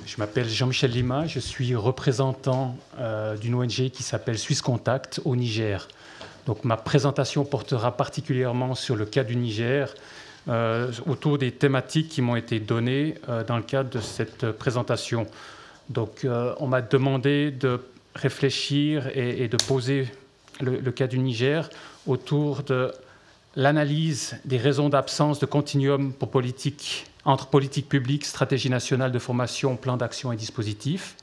Je m'appelle Jean-Michel Lima, je suis représentant d'une ONG qui s'appelle Suisse Contact au Niger. Donc ma présentation portera particulièrement sur le cas du Niger, autour des thématiques qui m'ont été données dans le cadre de cette présentation. Donc on m'a demandé de réfléchir et de poser le cas du Niger autour de l'analyse des raisons d'absence de continuum pour entre politique publique, stratégie nationale de formation, plan d'action et dispositifs.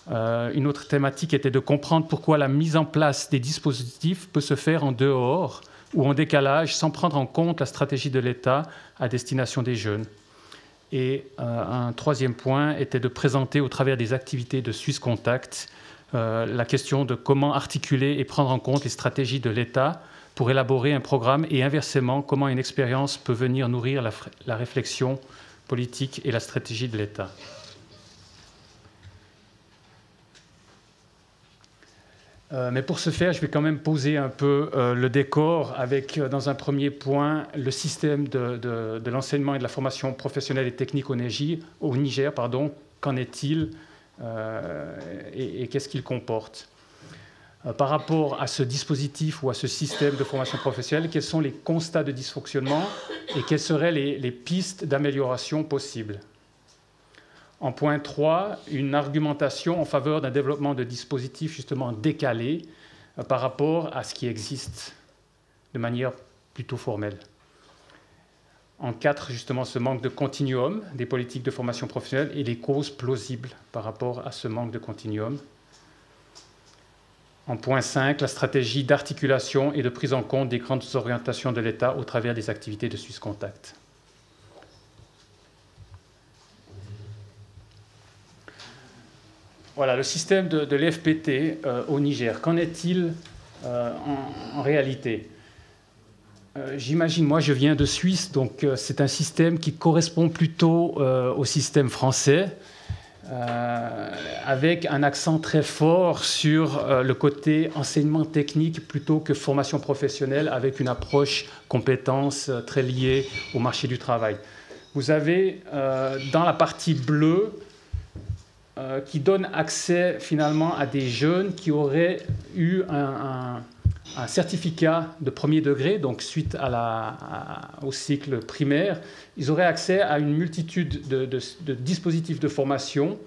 Une autre thématique était de comprendre pourquoi la mise en place des dispositifs peut se faire en dehors ou en décalage sans prendre en compte la stratégie de l'État à destination des jeunes. Et un troisième point était de présenter au travers des activités de Suisse Contact la question de comment articuler et prendre en compte les stratégies de l'État pour élaborer un programme et inversement, comment une expérience peut venir nourrir la réflexion politique et la stratégie de l'État. Mais pour ce faire, je vais quand même poser un peu le décor avec, dans un premier point, le système de l'enseignement et de la formation professionnelle et technique au Niger. Qu'en est-il et qu'est-ce qu'il comporte ? Par rapport à ce dispositif ou à ce système de formation professionnelle, quels sont les constats de dysfonctionnement et quelles seraient les pistes d'amélioration possibles ? En point 3, une argumentation en faveur d'un développement de dispositifs justement décalés par rapport à ce qui existe de manière plutôt formelle. En 4, justement, ce manque de continuum des politiques de formation professionnelle et les causes plausibles par rapport à ce manque de continuum. En point 5, la stratégie d'articulation et de prise en compte des grandes orientations de l'État au travers des activités de Suisse Contact. Voilà, le système de l'FPT au Niger. Qu'en est-il en réalité ? J'imagine, moi je viens de Suisse, donc c'est un système qui correspond plutôt au système français, avec un accent très fort sur le côté enseignement technique plutôt que formation professionnelle, avec une approche compétences très liée au marché du travail. Vous avez dans la partie bleue qui donne accès finalement à des jeunes qui auraient eu un certificat de premier degré, donc suite au cycle primaire, ils auraient accès à une multitude de dispositifs de formation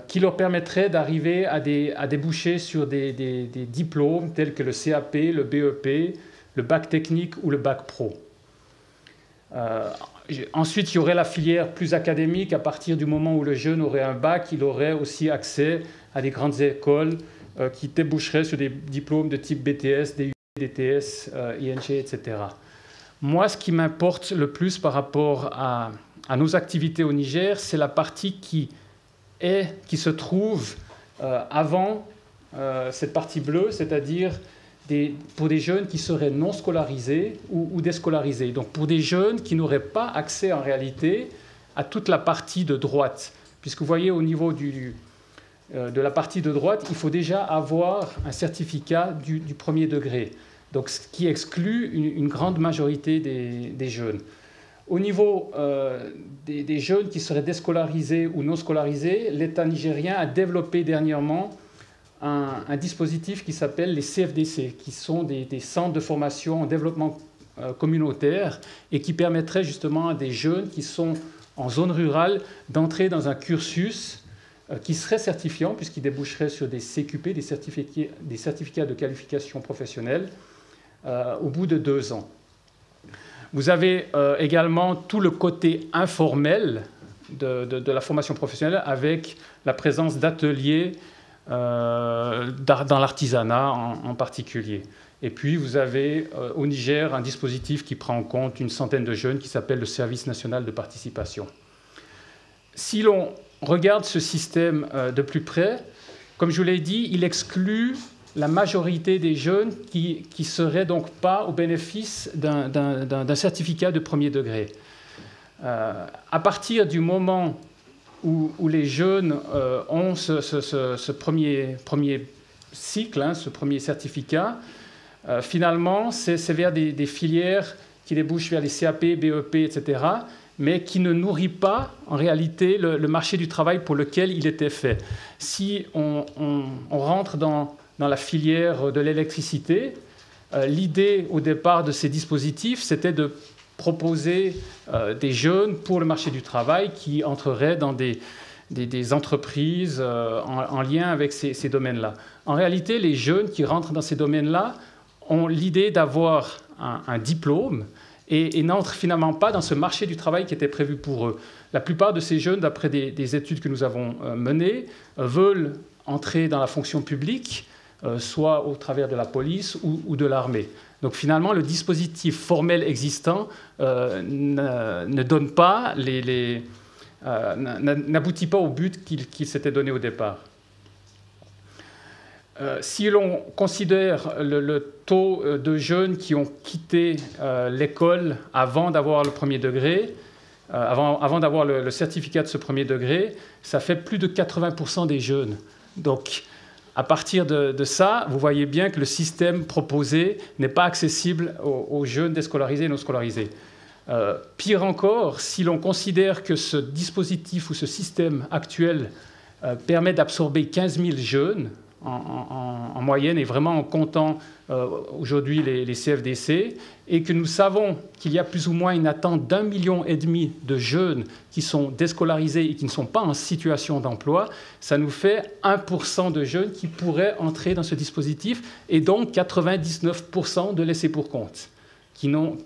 qui leur permettraient d'arriver à déboucher sur des diplômes tels que le CAP, le BEP, le bac technique ou le bac pro. Ensuite, il y aurait la filière plus académique. À partir du moment où le jeune aurait un bac, il aurait aussi accès à des grandes écoles qui déboucheraient sur des diplômes de type BTS, DUT, DTS, ING, etc. Moi, ce qui m'importe le plus par rapport à nos activités au Niger, c'est la partie qui se trouve avant cette partie bleue, c'est-à-dire pour des jeunes qui seraient non scolarisés ou déscolarisés. Donc pour des jeunes qui n'auraient pas accès en réalité à toute la partie de droite. Puisque vous voyez au niveau de la partie de droite, il faut déjà avoir un certificat du premier degré. Donc ce qui exclut une grande majorité des jeunes. Au niveau des jeunes qui seraient déscolarisés ou non scolarisés, l'État nigérien a développé dernièrement un dispositif qui s'appelle les CFDC, qui sont des centres de formation en développement communautaire et qui permettraient justement à des jeunes qui sont en zone rurale d'entrer dans un cursus qui serait certifiant, puisqu'il déboucherait sur des CQP, des certificats de qualification professionnelle, au bout de 2 ans. Vous avez également tout le côté informel de la formation professionnelle avec la présence d'ateliers dans l'artisanat en particulier. Et puis vous avez au Niger un dispositif qui prend en compte une centaine de jeunes qui s'appelle le Service national de participation. Si l'on regarde ce système de plus près, comme je vous l'ai dit, il exclut la majorité des jeunes qui ne seraient donc pas au bénéfice d'un certificat de premier degré. À partir du moment où les jeunes ont ce premier cycle, ce premier certificat, finalement, c'est vers des filières qui débouchent vers les CAP, BEP, etc. mais qui ne nourrit pas, en réalité, le marché du travail pour lequel il était fait. Si on rentre dans la filière de l'électricité, l'idée au départ de ces dispositifs, c'était de proposer des jeunes pour le marché du travail qui entreraient dans des entreprises en lien avec ces domaines-là. En réalité, les jeunes qui rentrent dans ces domaines-là ont l'idée d'avoir un diplôme et n'entrent finalement pas dans ce marché du travail qui était prévu pour eux. La plupart de ces jeunes, d'après des études que nous avons menées, veulent entrer dans la fonction publique, soit au travers de la police ou de l'armée. Donc finalement, le dispositif formel existant ne donne pas n'aboutit pas au but qu'il s'était donné au départ. Si l'on considère le taux de jeunes qui ont quitté l'école avant d'avoir le premier degré, avant d'avoir le certificat de ce premier degré, ça fait plus de 80% des jeunes. Donc, à partir de ça, vous voyez bien que le système proposé n'est pas accessible aux jeunes déscolarisés et non scolarisés. Pire encore, si l'on considère que ce dispositif ou ce système actuel permet d'absorber 15 000 jeunes en moyenne, et vraiment en comptant aujourd'hui les CFDC, et que nous savons qu'il y a plus ou moins une attente d'1,5 million de jeunes qui sont déscolarisés et qui ne sont pas en situation d'emploi, ça nous fait 1% de jeunes qui pourraient entrer dans ce dispositif, et donc 99% de laissés pour compte, qui n'ont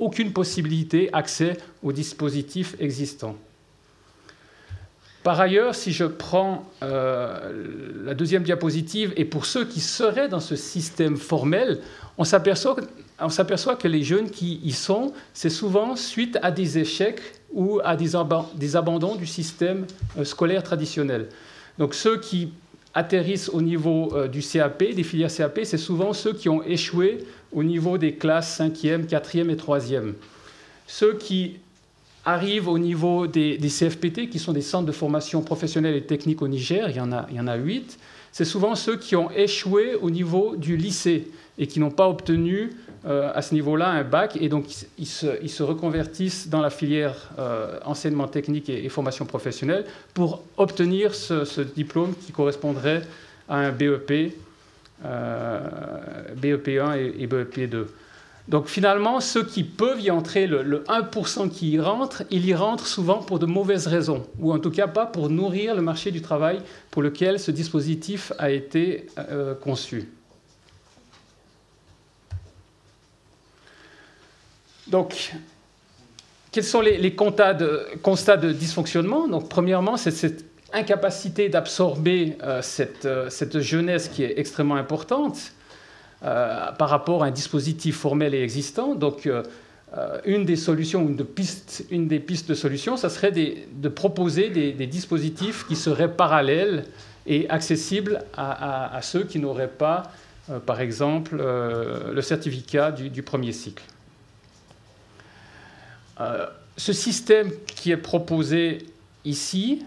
aucune possibilité d'accès au dispositif existant. Par ailleurs, si je prends la deuxième diapositive, et pour ceux qui seraient dans ce système formel, on s'aperçoit que les jeunes qui y sont, c'est souvent suite à des échecs ou à des abandons du système scolaire traditionnel. Donc ceux qui atterrissent au niveau du CAP, des filières CAP, c'est souvent ceux qui ont échoué au niveau des classes 5e, 4e et 3e. Ceux qui arrivent au niveau des CFPT, qui sont des centres de formation professionnelle et technique au Niger, il y en a 8, c'est souvent ceux qui ont échoué au niveau du lycée et qui n'ont pas obtenu à ce niveau-là un bac, et donc ils se reconvertissent dans la filière enseignement technique et formation professionnelle pour obtenir ce diplôme qui correspondrait à un BEP, BEP1 et BEP2. Donc finalement, ceux qui peuvent y entrer, le 1% qui y rentre, il y rentre souvent pour de mauvaises raisons, ou en tout cas pas pour nourrir le marché du travail pour lequel ce dispositif a été conçu. Donc, quels sont les constats de dysfonctionnement? Donc, premièrement, c'est cette incapacité d'absorber cette jeunesse qui est extrêmement importante par rapport à un dispositif formel et existant. Donc, une des solutions, une des pistes de solution, ça serait de proposer des dispositifs qui seraient parallèles et accessibles à ceux qui n'auraient pas, par exemple, le certificat du premier cycle. Ce système qui est proposé ici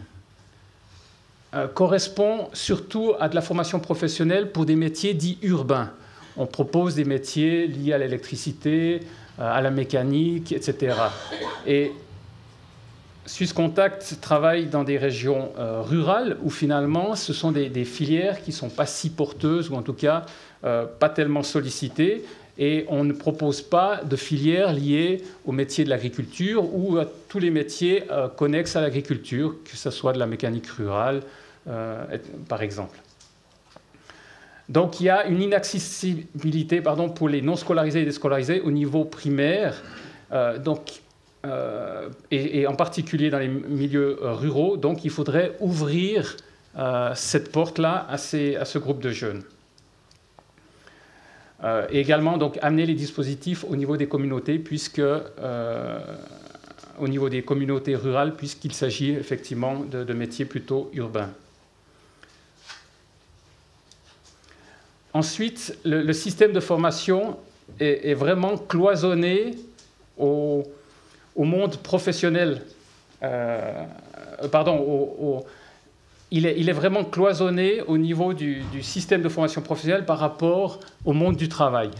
correspond surtout à de la formation professionnelle pour des métiers dits urbains. On propose des métiers liés à l'électricité, à la mécanique, etc. Et Swisscontact travaille dans des régions rurales où finalement ce sont des filières qui ne sont pas si porteuses, ou en tout cas pas tellement sollicitées. Et on ne propose pas de filières liées au métier de l'agriculture ou à tous les métiers connexes à l'agriculture, que ce soit de la mécanique rurale, par exemple. Donc il y a une inaccessibilité pour les non scolarisés et déscolarisés au niveau primaire, et en particulier dans les milieux ruraux. Donc il faudrait ouvrir cette porte-là à ce groupe de jeunes. Et également donc, amener les dispositifs au niveau des communautés, au niveau des communautés rurales, puisqu'il s'agit effectivement de métiers plutôt urbains. Ensuite, le système de formation est vraiment cloisonné au monde professionnel. Il est vraiment cloisonné au niveau du système de formation professionnelle par rapport au monde du travail.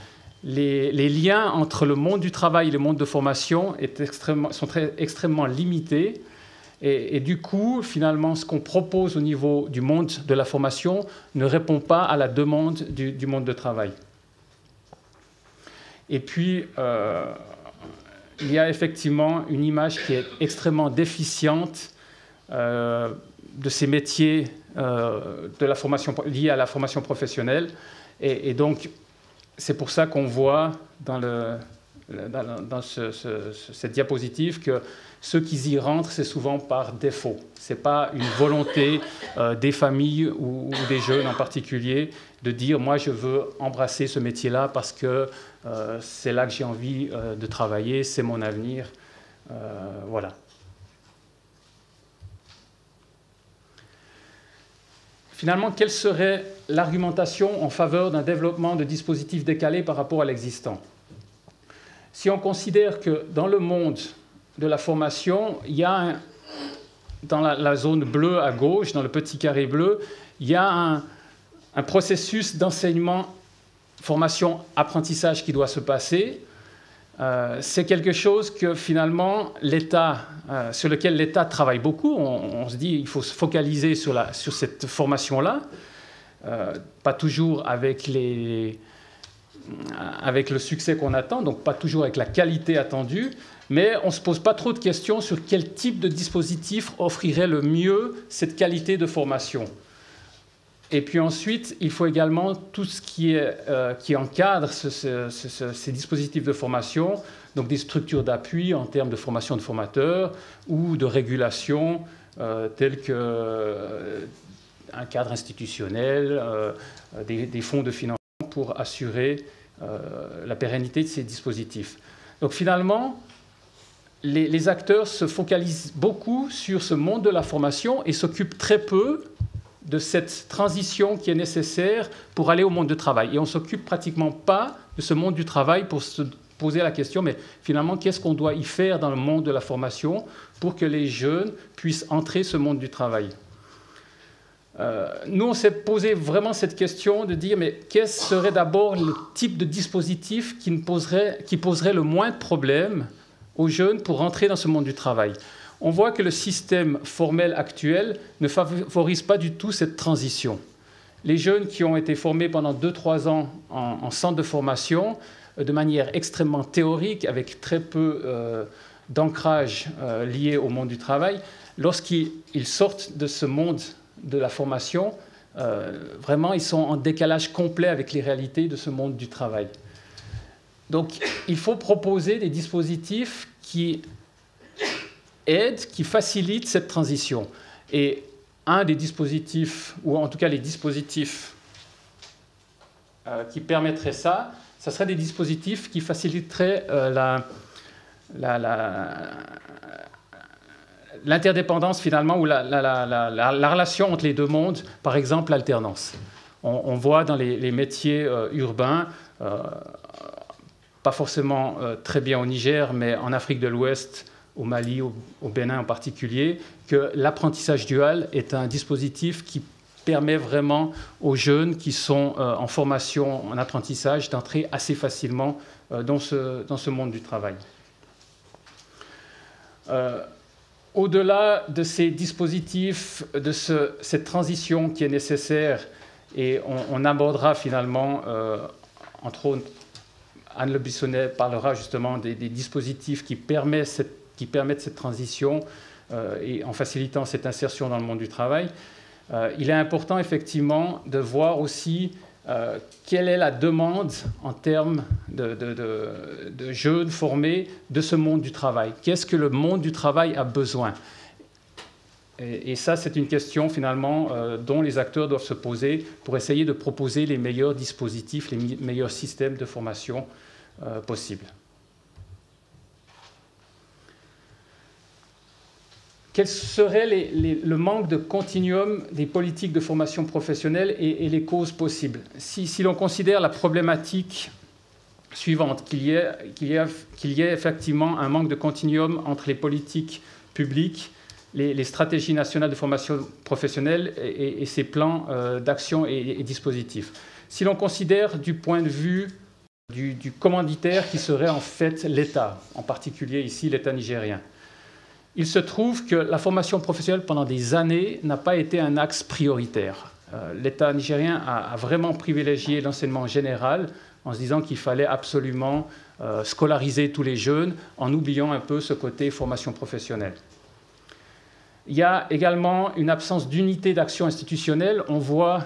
les liens entre le monde du travail et le monde de formation sont extrêmement limités. Et du coup, finalement, ce qu'on propose au niveau du monde de la formation ne répond pas à la demande du monde de travail. Et puis, il y a effectivement une image qui est extrêmement déficiente de ces métiers de la formation, liés à la formation professionnelle. Et donc, c'est pour ça qu'on voit dans cette diapositive que ceux qui y rentrent, c'est souvent par défaut. Ce n'est pas une volonté des familles ou des jeunes en particulier de dire « moi, je veux embrasser ce métier-là parce que c'est là que j'ai envie de travailler, c'est mon avenir. » Voilà. Finalement, quelle serait l'argumentation en faveur d'un développement de dispositifs décalés par rapport à l'existant? Si on considère que dans le monde de la formation, il y a dans la zone bleue à gauche, dans le petit carré bleu, il y a un processus d'enseignement, formation, apprentissage qui doit se passer. C'est quelque chose que finalement l'État, sur lequel l'État travaille beaucoup. On se dit qu'il faut se focaliser sur cette formation-là, pas toujours avec le succès qu'on attend, donc pas toujours avec la qualité attendue, mais on ne se pose pas trop de questions sur quel type de dispositif offrirait le mieux cette qualité de formation. Et puis ensuite, il faut également tout ce qui encadre ces dispositifs de formation, donc des structures d'appui en termes de formation de formateurs ou de régulation telles qu'un cadre institutionnel, des fonds de financement pour assurer la pérennité de ces dispositifs. Donc finalement, les acteurs se focalisent beaucoup sur ce monde de la formation et s'occupent très peu de cette transition qui est nécessaire pour aller au monde du travail. Et on ne s'occupe pratiquement pas de ce monde du travail pour se poser la question, mais finalement, qu'est-ce qu'on doit y faire dans le monde de la formation pour que les jeunes puissent entrer ce monde du travail? Nous, on s'est posé vraiment cette question de dire, mais quel serait d'abord le type de dispositif qui poserait le moins de problèmes aux jeunes pour entrer dans ce monde du travail? On voit que le système formel actuel ne favorise pas du tout cette transition. Les jeunes qui ont été formés pendant 2-3 ans en centre de formation, de manière extrêmement théorique, avec très peu d'ancrage lié au monde du travail, lorsqu'ils sortent de ce monde de la formation, vraiment, ils sont en décalage complet avec les réalités de ce monde du travail. Donc, il faut proposer des dispositifs qui aident, qui facilitent cette transition. Et un des dispositifs, ou en tout cas les dispositifs qui permettraient ça, ça serait des dispositifs qui faciliteraient l'interdépendance finalement, ou la relation entre les deux mondes, par exemple l'alternance. On voit dans les métiers urbains, pas forcément très bien au Niger, mais en Afrique de l'Ouest, au Mali, au Bénin en particulier, que l'apprentissage dual est un dispositif qui permet vraiment aux jeunes qui sont en formation, en apprentissage, d'entrer assez facilement dans ce monde du travail. Au-delà de ces dispositifs, de cette transition qui est nécessaire, et on abordera finalement, entre autres, Anne Le Buissonnet parlera justement des dispositifs qui permettent cette transition et en facilitant cette insertion dans le monde du travail. Il est important effectivement de voir aussi quelle est la demande en termes de jeunes formés de ce monde du travail. Qu'est-ce que le monde du travail a besoin? Et ça, c'est une question finalement dont les acteurs doivent se poser pour essayer de proposer les meilleurs dispositifs, les meilleurs systèmes de formation possibles. Quel serait le manque de continuum des politiques de formation professionnelle et les causes possibles? Si l'on considère la problématique suivante, qu'il y ait effectivement un manque de continuum entre les politiques publiques, les stratégies nationales de formation professionnelle et ces plans d'action et dispositifs. Si l'on considère du point de vue du commanditaire qui serait en fait l'État, en particulier ici l'État nigérien. Il se trouve que la formation professionnelle pendant des années n'a pas été un axe prioritaire. L'État nigérien a vraiment privilégié l'enseignement général en se disant qu'il fallait absolument scolariser tous les jeunes en oubliant un peu ce côté formation professionnelle. Il y a également une absence d'unité d'action institutionnelle. On voit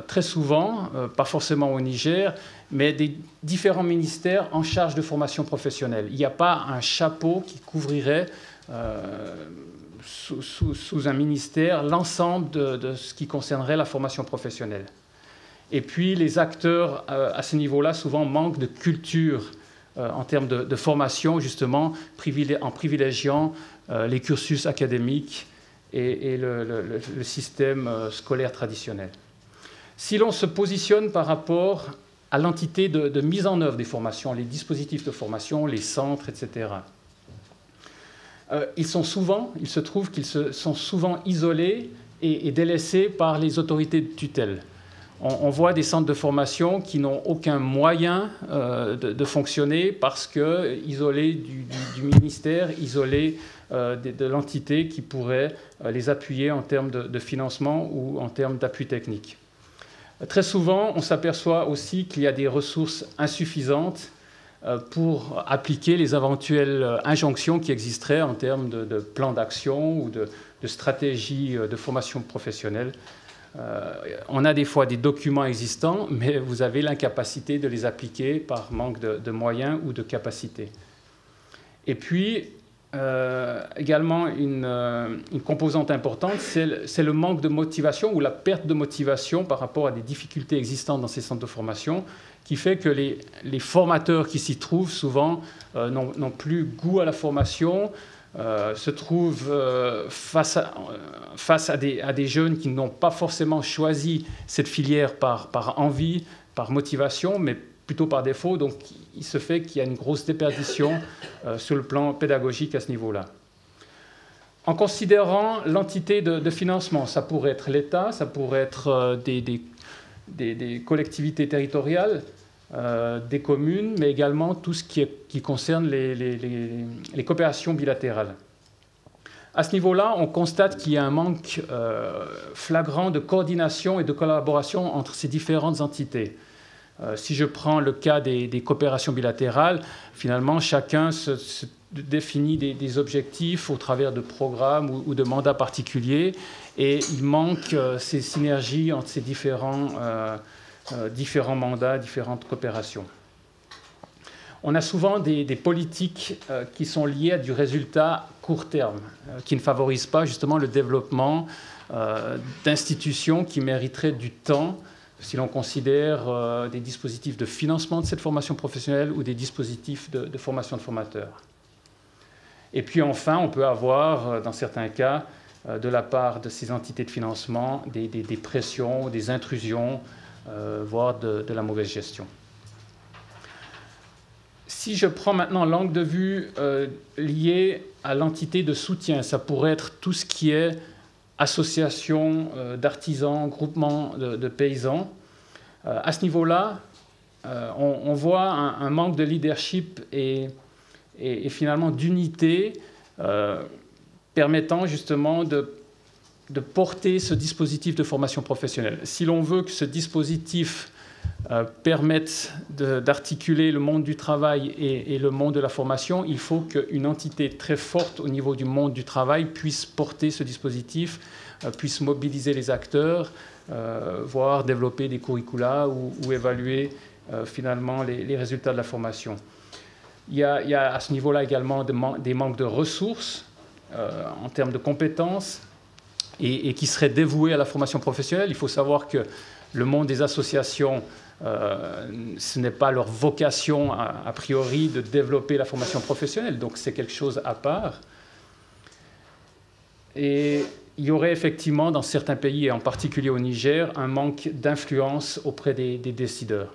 très souvent, pas forcément au Niger, mais des différents ministères en charge de formation professionnelle. Il n'y a pas un chapeau qui couvrirait sous un ministère l'ensemble de ce qui concernerait la formation professionnelle. Et puis les acteurs à ce niveau-là souvent manquent de culture en termes de formation, justement, en privilégiant les cursus académiques et le système scolaire traditionnel. Si l'on se positionne par rapport à l'entité de mise en œuvre des formations, les dispositifs de formation, les centres, etc., il se trouve qu'ils sont souvent isolés et délaissés par les autorités de tutelle. On voit des centres de formation qui n'ont aucun moyen de fonctionner parce que isolés du ministère, isolés de l'entité qui pourrait les appuyer en termes de financement ou en termes d'appui technique. Très souvent, on s'aperçoit aussi qu'il y a des ressources insuffisantes pour appliquer les éventuelles injonctions qui existeraient en termes de plan d'action ou de stratégie de formation professionnelle. On a des fois des documents existants, mais vous avez l'incapacité de les appliquer par manque de moyens ou de capacité. Et puis, également, une composante importante, c'est le manque de motivation ou la perte de motivation par rapport à des difficultés existantes dans ces centres de formation, qui fait que les formateurs qui s'y trouvent souvent n'ont plus goût à la formation, se trouvent face à des jeunes qui n'ont pas forcément choisi cette filière par envie, par motivation, mais plutôt par défaut. Donc il se fait qu'il y a une grosse déperdition sur le plan pédagogique à ce niveau-là. En considérant l'entité de financement, ça pourrait être l'État, ça pourrait être des collectivités territoriales, des communes, mais également tout ce qui concerne les coopérations bilatérales. À ce niveau-là, on constate qu'il y a un manque flagrant de coordination et de collaboration entre ces différentes entités. Si je prends le cas des coopérations bilatérales, finalement, chacun se définit des objectifs au travers de programmes ou de mandats particuliers, et il manque ces synergies entre ces différents mandats, différentes coopérations. On a souvent des politiques qui sont liées à du résultat court terme, qui ne favorisent pas justement le développement d'institutions qui mériteraient du temps, si l'on considère des dispositifs de financement de cette formation professionnelle ou des dispositifs de formation de formateurs. Et puis enfin, on peut avoir, dans certains cas, de la part de ces entités de financement, des pressions, des intrusions, voire de la mauvaise gestion. Si je prends maintenant l'angle de vue lié à l'entité de soutien, ça pourrait être tout ce qui est association d'artisans, groupement de paysans. À ce niveau-là, on voit un manque de leadership et finalement d'unité permettant justement de porter ce dispositif de formation professionnelle. Si l'on veut que ce dispositif permette d'articuler le monde du travail et le monde de la formation, il faut qu'une entité très forte au niveau du monde du travail puisse porter ce dispositif, puisse mobiliser les acteurs, voire développer des curricula ou évaluer finalement les résultats de la formation. Il y a à ce niveau-là également des manques de ressources en termes de compétences et qui seraient dévoués à la formation professionnelle. Il faut savoir que le monde des associations, ce n'est pas leur vocation a priori de développer la formation professionnelle, donc c'est quelque chose à part. Et il y aurait effectivement dans certains pays, et en particulier au Niger, un manque d'influence auprès des décideurs.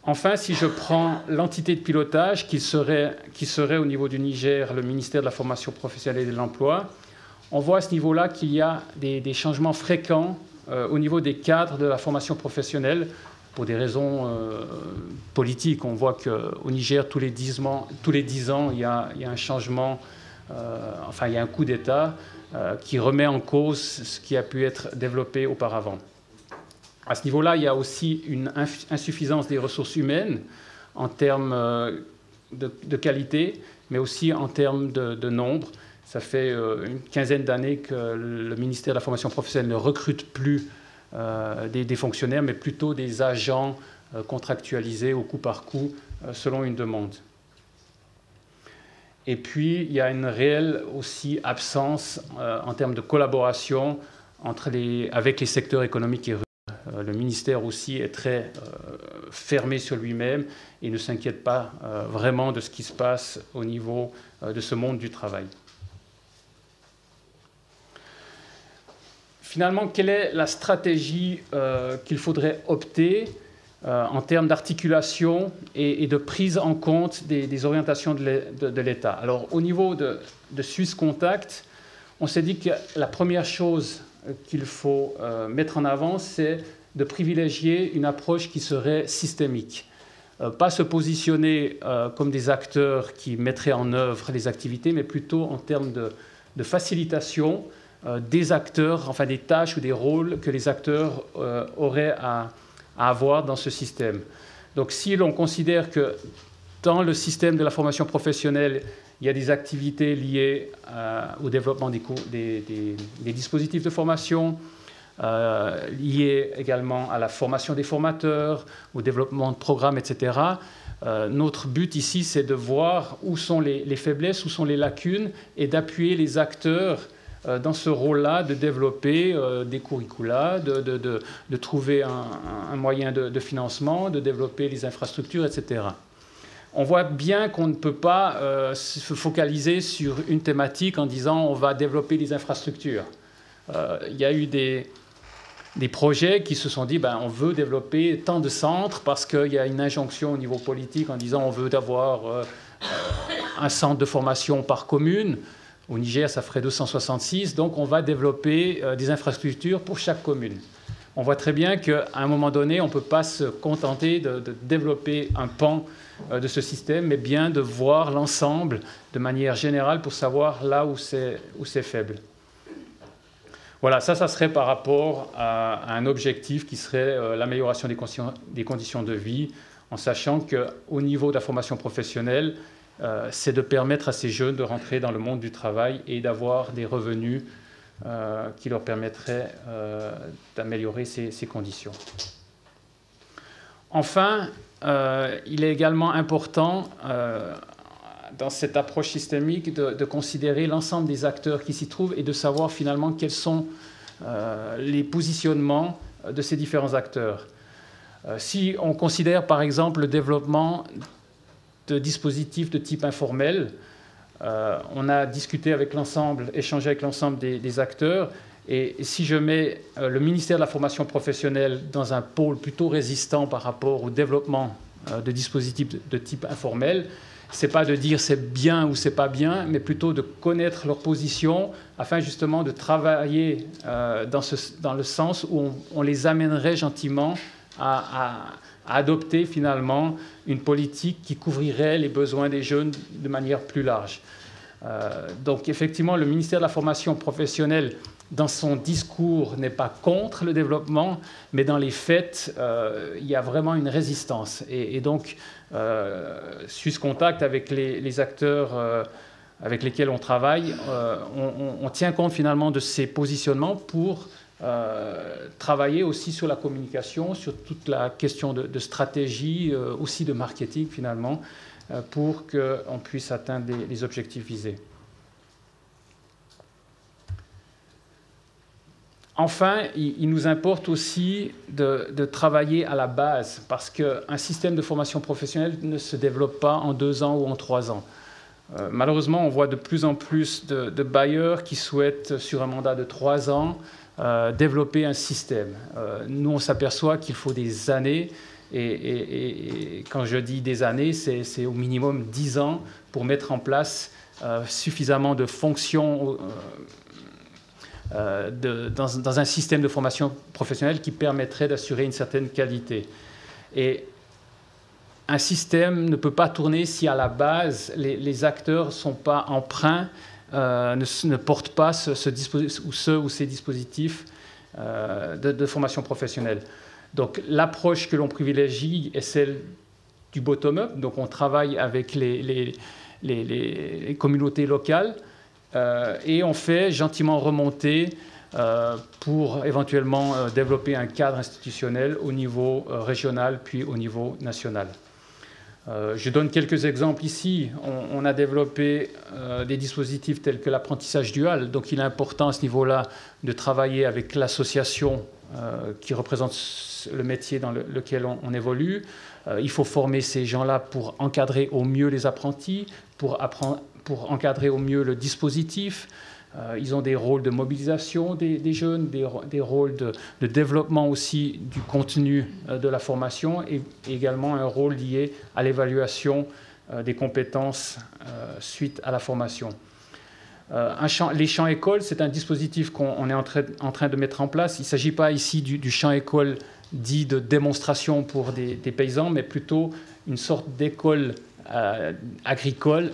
Enfin, si je prends l'entité de pilotage qui serait au niveau du Niger le ministère de la formation professionnelle et de l'emploi, on voit à ce niveau-là qu'il y a des changements fréquents au niveau des cadres de la formation professionnelle, pour des raisons politiques. On voit qu'au Niger, tous les 10 ans, il y a un changement, enfin il y a un coup d'État qui remet en cause ce qui a pu être développé auparavant. À ce niveau-là, il y a aussi une insuffisance des ressources humaines en termes de qualité, mais aussi en termes de nombre. Ça fait une quinzaine d'années que le ministère de la formation professionnelle ne recrute plus des fonctionnaires, mais plutôt des agents contractualisés au coup par coup, selon une demande. Et puis, il y a une réelle aussi absence en termes de collaboration avec les secteurs économiques et ruraux. Le ministère aussi est très fermé sur lui-même et ne s'inquiète pas vraiment de ce qui se passe au niveau de ce monde du travail. Finalement, quelle est la stratégie qu'il faudrait opter en termes d'articulation et de prise en compte des orientations de l'État? Alors, au niveau de Swisscontact, on s'est dit que la première chose qu'il faut mettre en avant, c'est de privilégier une approche qui serait systémique. Pas se positionner comme des acteurs qui mettraient en œuvre les activités, mais plutôt en termes de facilitation des acteurs, enfin des tâches ou des rôles que les acteurs auraient à avoir dans ce système. Donc si l'on considère que dans le système de la formation professionnelle, il y a des activités liées au développement des dispositifs de formation, liées également à la formation des formateurs, au développement de programmes, etc. Notre but ici, c'est de voir où sont les faiblesses, où sont les lacunes, et d'appuyer les acteurs dans ce rôle-là, de développer des curricula, de trouver un moyen de financement, de développer les infrastructures, etc. On voit bien qu'on ne peut pas se focaliser sur une thématique en disant on va développer les infrastructures. Il y a eu des projets qui se sont dit on veut développer tant de centres parce qu'il y a une injonction au niveau politique en disant on veut avoir un centre de formation par commune. Au Niger, ça ferait 266, donc on va développer des infrastructures pour chaque commune. On voit très bien qu'à un moment donné, on ne peut pas se contenter de développer un pan de ce système, mais bien de voir l'ensemble de manière générale pour savoir là où c'est faible. Voilà, ça serait par rapport à un objectif qui serait l'amélioration des conditions de vie, en sachant qu'au niveau de la formation professionnelle, c'est de permettre à ces jeunes de rentrer dans le monde du travail et d'avoir des revenus qui leur permettraient d'améliorer ces conditions. Enfin, il est également important, dans cette approche systémique, de considérer l'ensemble des acteurs qui s'y trouvent et de savoir finalement quels sont les positionnements de ces différents acteurs. Si on considère par exemple le développement de dispositifs de type informel, on a discuté avec l'ensemble, échangé avec l'ensemble des acteurs, et si je mets le ministère de la formation professionnelle dans un pôle plutôt résistant par rapport au développement de dispositifs de type informel, c'est pas de dire c'est bien ou c'est pas bien, mais plutôt de connaître leur position afin justement de travailler dans le sens où on les amènerait gentiment à adopter finalement une politique qui couvrirait les besoins des jeunes de manière plus large. Donc effectivement, le ministère de la formation professionnelle, dans son discours, n'est pas contre le développement, mais dans les faits, il y a vraiment une résistance. Et donc, Swisscontact, avec les acteurs avec lesquels on travaille, on tient compte finalement de ces positionnements pour travailler aussi sur la communication, sur toute la question de stratégie, aussi de marketing finalement, pour qu'on puisse atteindre les objectifs visés. Enfin, il nous importe aussi de travailler à la base, parce qu'un système de formation professionnelle ne se développe pas en 2 ans ou en 3 ans. Malheureusement, on voit de plus en plus de bailleurs qui souhaitent, sur un mandat de 3 ans, développer un système. Nous, on s'aperçoit qu'il faut des années, et quand je dis des années, c'est au minimum 10 ans pour mettre en place suffisamment de fonctions dans un système de formation professionnelle qui permettrait d'assurer une certaine qualité. Et un système ne peut pas tourner si à la base les acteurs ne sont pas empreints, ne portent pas ce ou ces dispositifs de formation professionnelle. Donc l'approche que l'on privilégie est celle du bottom-up. Donc on travaille avec les communautés locales et on fait gentiment remonter pour éventuellement développer un cadre institutionnel au niveau régional puis au niveau national. Je donne quelques exemples ici. On a développé des dispositifs tels que l'apprentissage dual. Donc il est important à ce niveau-là de travailler avec l'association qui représente le métier dans lequel on évolue. Il faut former ces gens-là pour encadrer au mieux les apprentis, pour encadrer au mieux le dispositif. Ils ont des rôles de mobilisation des jeunes, des rôles de développement aussi du contenu de la formation et également un rôle lié à l'évaluation des compétences suite à la formation. Les champs écoles, c'est un dispositif qu'on est en train de mettre en place. Il ne s'agit pas ici du champ école dit de démonstration pour des paysans, mais plutôt une sorte d'école agricole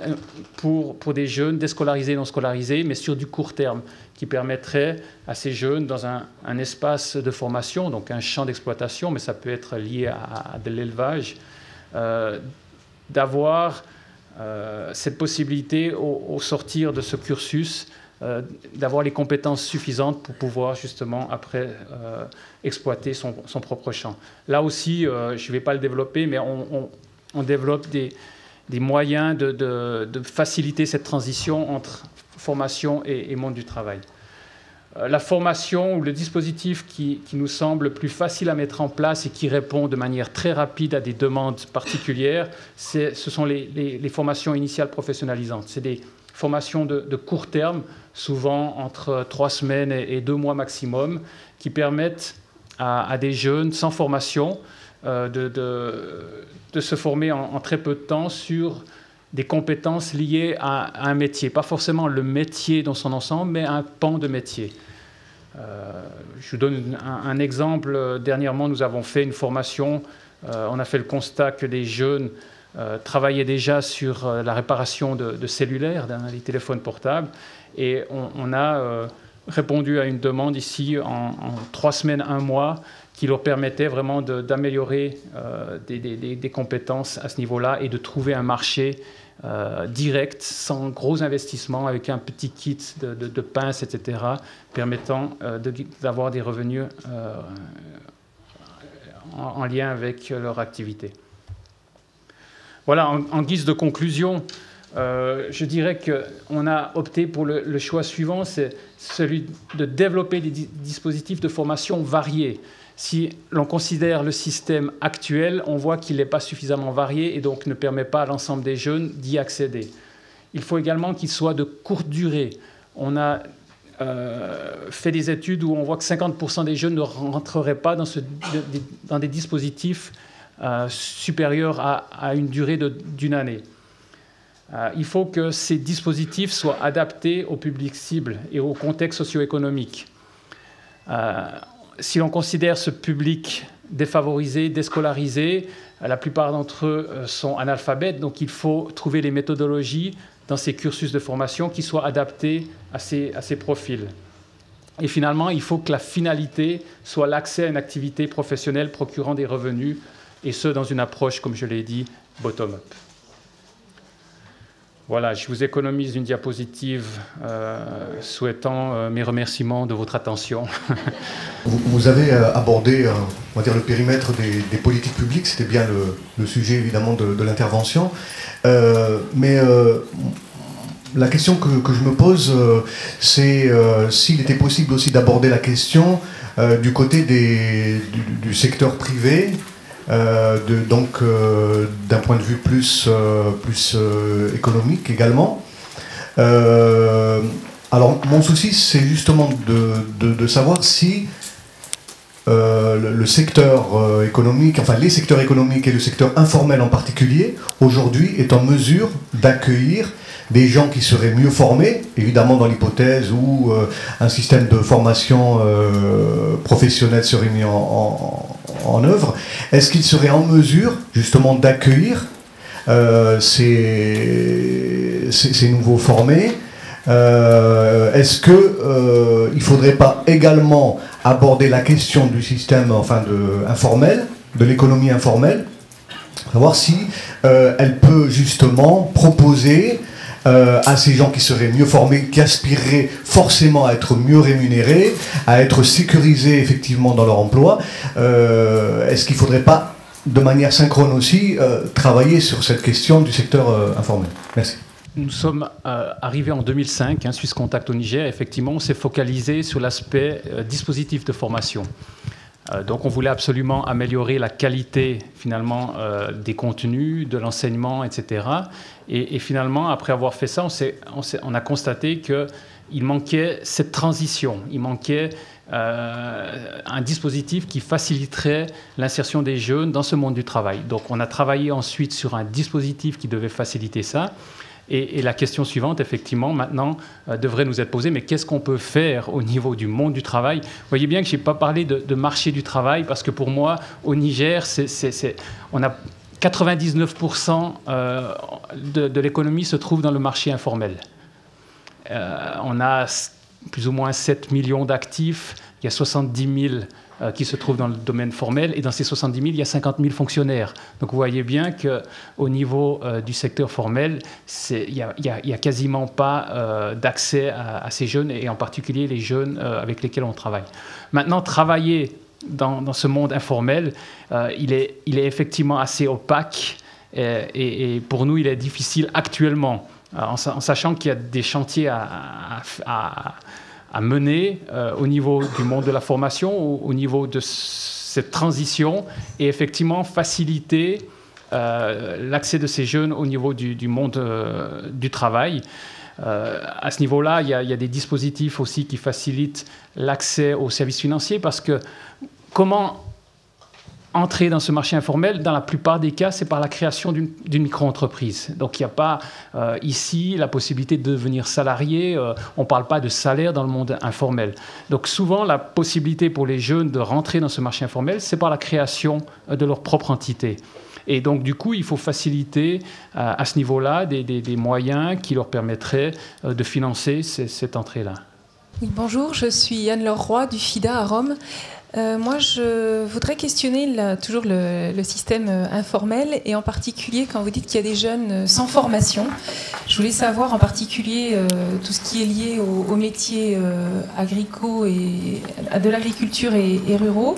pour des jeunes déscolarisés et non scolarisés, mais sur du court terme, qui permettrait à ces jeunes, dans un espace de formation, donc un champ d'exploitation, mais ça peut être lié à de l'élevage, d'avoir cette possibilité, au sortir de ce cursus, d'avoir les compétences suffisantes pour pouvoir justement après exploiter son propre champ. Là aussi, je ne vais pas le développer, mais on développe des moyens de faciliter cette transition entre formation et monde du travail. La formation ou le dispositif qui nous semble plus facile à mettre en place et qui répond de manière très rapide à des demandes particulières, ce sont les formations initiales professionnalisantes. C'est des formations de court terme, souvent entre 3 semaines et 2 mois maximum, qui permettent à des jeunes sans formation de se former en très peu de temps sur des compétences liées à un métier. Pas forcément le métier dans son ensemble, mais un pan de métier. Je vous donne un exemple. Dernièrement, nous avons fait une formation. On a fait le constat que des jeunes travaillaient déjà sur la réparation de cellulaires, des téléphones portables. Et on a répondu à une demande ici en 3 semaines, 1 mois, qui leur permettait vraiment d'améliorer des compétences à ce niveau-là et de trouver un marché direct, sans gros investissements, avec un petit kit de pinces, etc., permettant d'avoir des revenus en lien avec leur activité. Voilà, en guise de conclusion, je dirais qu'on a opté pour le choix suivant, c'est celui de développer des dispositifs de formation variés. Si l'on considère le système actuel, on voit qu'il n'est pas suffisamment varié et donc ne permet pas à l'ensemble des jeunes d'y accéder. Il faut également qu'il soit de courte durée. On a fait des études où on voit que 50% des jeunes ne rentreraient pas dans des dispositifs supérieurs à une durée d'une année. Il faut que ces dispositifs soient adaptés au public cible et au contexte socio-économique. Si l'on considère ce public défavorisé, déscolarisé, la plupart d'entre eux sont analphabètes, donc il faut trouver les méthodologies dans ces cursus de formation qui soient adaptés à ces profils. Et finalement, il faut que la finalité soit l'accès à une activité professionnelle procurant des revenus, et ce, dans une approche, comme je l'ai dit, bottom-up. Voilà, je vous économise une diapositive souhaitant mes remerciements de votre attention. Vous avez abordé, on va dire, le périmètre des politiques publiques, c'était bien le sujet évidemment de l'intervention. Mais la question que je me pose, c'est s'il était possible aussi d'aborder la question du côté du secteur privé, donc d'un point de vue plus économique également. Alors mon souci, c'est justement de savoir si le secteur économique, enfin les secteurs économiques et le secteur informel en particulier, aujourd'hui est en mesure d'accueillir des gens qui seraient mieux formés, évidemment dans l'hypothèse où un système de formation professionnelle serait mis en en œuvre, est-ce qu'ils seraient en mesure justement d'accueillir ces nouveaux formés? Est-ce qu'il ne faudrait pas également aborder la question du système informel, de l'économie informelle, savoir si elle peut justement proposer à ces gens qui seraient mieux formés, qui aspireraient forcément à être mieux rémunérés, à être sécurisés effectivement dans leur emploi, est-ce qu'il ne faudrait pas, de manière synchrone aussi, travailler sur cette question du secteur informel? Merci. Nous sommes arrivés en 2005, Suisse Contact au Niger. Effectivement, on s'est focalisé sur l'aspect dispositif de formation. Donc on voulait absolument améliorer la qualité finalement des contenus, de l'enseignement, etc. Et finalement, après avoir fait ça, on a constaté qu'il manquait cette transition, il manquait un dispositif qui faciliterait l'insertion des jeunes dans ce monde du travail. Donc on a travaillé ensuite sur un dispositif qui devait faciliter ça. Et la question suivante, effectivement, maintenant, devrait nous être posée, mais qu'est-ce qu'on peut faire au niveau du monde du travail? Vous voyez bien que je n'ai pas parlé de marché du travail, parce que pour moi, au Niger, on a 99% de l'économie se trouve dans le marché informel. On a plus ou moins 7 millions d'actifs, il y a 70 000 qui se trouvent dans le domaine formel, et dans ces 70 000, il y a 50 000 fonctionnaires. Donc vous voyez bien qu'au niveau du secteur formel, il n'y a quasiment pas d'accès à ces jeunes, et en particulier les jeunes avec lesquels on travaille. Maintenant, travailler dans ce monde informel, il est effectivement assez opaque, et pour nous, il est difficile actuellement, en sachant qu'il y a des chantiers à mener au niveau du monde de la formation, au niveau de cette transition, et effectivement faciliter l'accès de ces jeunes au niveau du monde du travail. À ce niveau-là, il y a des dispositifs aussi qui facilitent l'accès aux services financiers, parce que comment entrer dans ce marché informel, dans la plupart des cas, c'est par la création d'une micro-entreprise. Donc il n'y a pas ici la possibilité de devenir salarié, on ne parle pas de salaire dans le monde informel. Donc souvent, la possibilité pour les jeunes de rentrer dans ce marché informel, c'est par la création de leur propre entité. Et donc du coup, il faut faciliter à ce niveau-là des moyens qui leur permettraient de financer cette entrée-là. Oui, bonjour, je suis Anne-Laure Roy du FIDA à Rome. Moi, je voudrais questionner toujours le système informel, et en particulier quand vous dites qu'il y a des jeunes sans formation. Je voulais savoir en particulier tout ce qui est lié aux métiers agricoles et de l'agriculture et ruraux.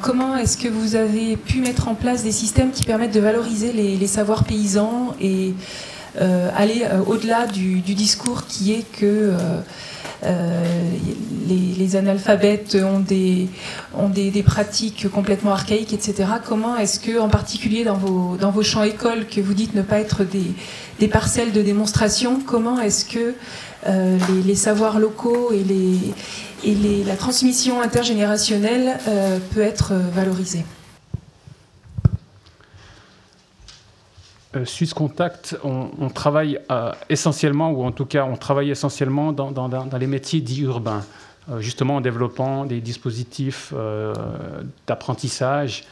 Comment est-ce que vous avez pu mettre en place des systèmes qui permettent de valoriser les savoirs paysans et aller au-delà du discours qui est que les analphabètes ont des pratiques complètement archaïques, etc. Comment est-ce que, en particulier dans vos champs écoles, que vous dites ne pas être des parcelles de démonstration, comment est-ce que les savoirs locaux et la transmission intergénérationnelle peut être valorisée? Suisse Contact, on travaille essentiellement, ou en tout cas on travaille essentiellement dans les métiers dits urbains, justement en développant des dispositifs d'apprentissage.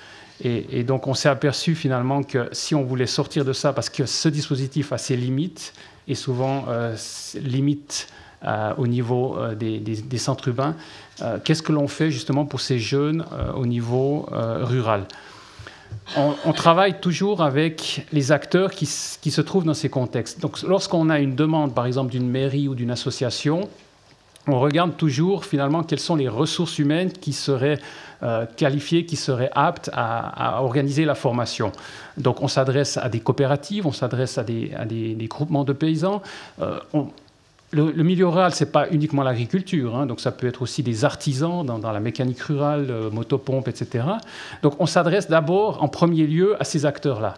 Et donc on s'est aperçu finalement que si on voulait sortir de ça, parce que ce dispositif a ses limites, et souvent limites au niveau des centres urbains, qu'est-ce que l'on fait justement pour ces jeunes au niveau rural? On travaille toujours avec les acteurs qui se trouvent dans ces contextes. Donc, lorsqu'on a une demande, par exemple, d'une mairie ou d'une association, on regarde toujours, finalement, quelles sont les ressources humaines qui seraient qualifiées, qui seraient aptes à organiser la formation. Donc, on s'adresse à des coopératives, on s'adresse à des groupements de paysans. Le milieu rural, ce n'est pas uniquement l'agriculture, hein, donc ça peut être aussi des artisans dans la mécanique rurale, motopompes, etc. Donc on s'adresse d'abord, en premier lieu, à ces acteurs-là,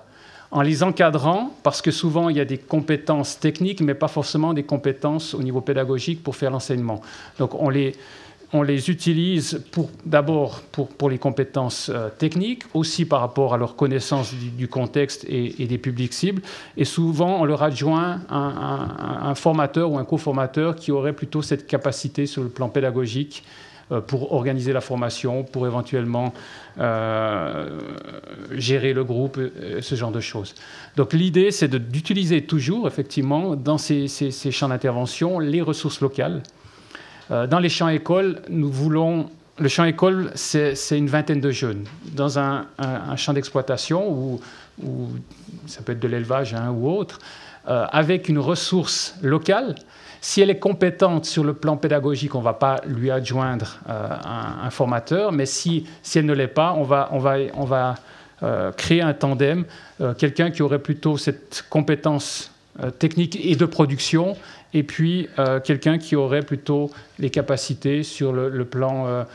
en les encadrant, parce que souvent il y a des compétences techniques, mais pas forcément des compétences au niveau pédagogique pour faire l'enseignement. Donc on les utilise d'abord pour les compétences techniques, aussi par rapport à leur connaissance du contexte et des publics cibles. Et souvent, on leur adjoint un formateur ou un co-formateur qui aurait plutôt cette capacité sur le plan pédagogique pour organiser la formation, pour éventuellement gérer le groupe, ce genre de choses. Donc l'idée, c'est d'utiliser toujours, effectivement, dans ces champs d'intervention, les ressources locales. Dans les champs écoles, nous voulons... Le champ école, c'est une vingtaine de jeunes. Dans un champ d'exploitation, ou ça peut être de l'élevage ou autre, avec une ressource locale, si elle est compétente sur le plan pédagogique, on ne va pas lui adjoindre un formateur, mais si elle ne l'est pas, on va créer un tandem, quelqu'un qui aurait plutôt cette compétence technique et de production, et puis quelqu'un qui aurait plutôt les capacités sur le plan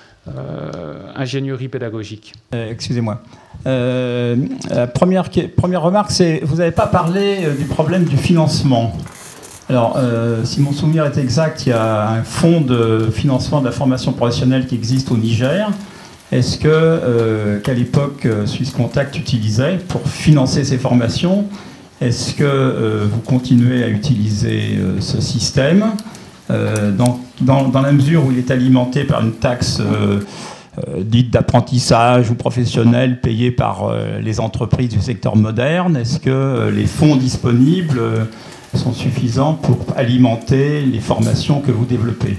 ingénierie pédagogique. Excusez-moi. Première remarque, c'est vous n'avez pas parlé du problème du financement. Alors, si mon souvenir est exact, il y a un fonds de financement de la formation professionnelle qui existe au Niger. Est-ce qu'à l'époque, Suisse Contact utilisait pour financer ces formations? Est-ce que vous continuez à utiliser ce système dans la mesure où il est alimenté par une taxe dite d'apprentissage ou professionnelle payée par les entreprises du secteur moderne? Est-ce que les fonds disponibles sont suffisants pour alimenter les formations que vous développez?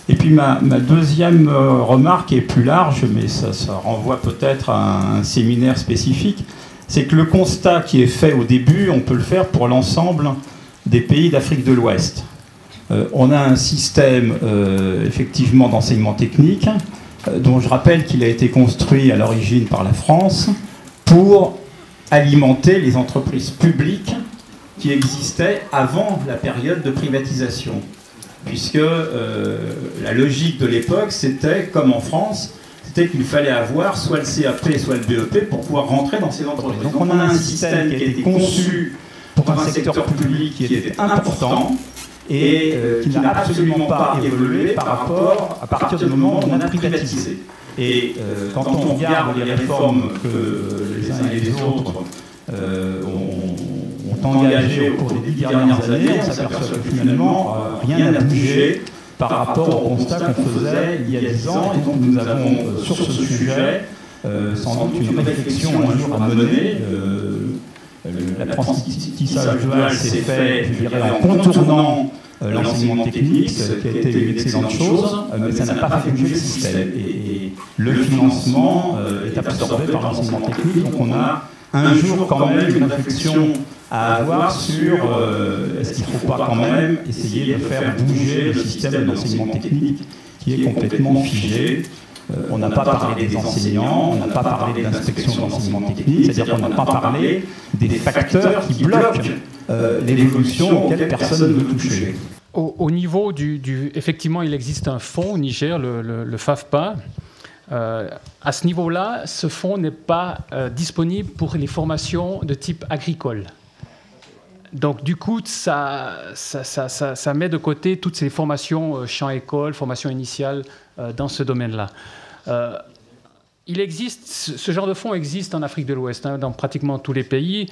Et puis ma deuxième remarque est plus large, mais ça renvoie peut-être à un séminaire spécifique, c'est que le constat qui est fait au début, on peut le faire pour l'ensemble des pays d'Afrique de l'Ouest. On a un système effectivement d'enseignement technique, dont je rappelle qu'il a été construit à l'origine par la France pour alimenter les entreprises publiques qui existaient avant la période de privatisation. Puisque la logique de l'époque, c'était, comme en France, c'était qu'il fallait avoir soit le CAP, soit le BEP pour pouvoir rentrer dans ces entreprises. Donc on a un système qui a été conçu pour un secteur public qui était important et qui n'a absolument pas évolué par rapport à partir du moment où on a privatisé. Et quand on regarde les réformes que les uns et les autres ont engagées au cours des 10 dernières années, on s'aperçoit que finalement rien n'a bougé par rapport au constat qu'on faisait il y a 10 ans. Et donc nous avons sur ce sujet sans doute une réflexion un jour à mener. L'apprentissage dual s'est fait, je dirais, en contournant l'enseignement technique, ce qui a été une excellente chose, mais ça n'a pas fait bouger le système. Et le financement est absorbé par l'enseignement technique, donc on a un jour quand même une réflexion à avoir sur est-ce qu'il ne faut pas quand même essayer de faire bouger le système d'enseignement technique qui est complètement figé. On n'a pas parlé des enseignants, on n'a pas parlé de l'inspection d'enseignement technique, c'est-à-dire qu'on n'a pas parlé des facteurs qui bloquent l'évolution auquel personne ne veut toucher. Au niveau effectivement, il existe un fonds au Niger, le FAFPA. À ce niveau-là, ce fonds n'est pas disponible pour les formations de type agricole. Donc, du coup, ça met de côté toutes ces formations champ-école, formation initiale dans ce domaine-là. Ce genre de fonds existe en Afrique de l'Ouest, dans pratiquement tous les pays.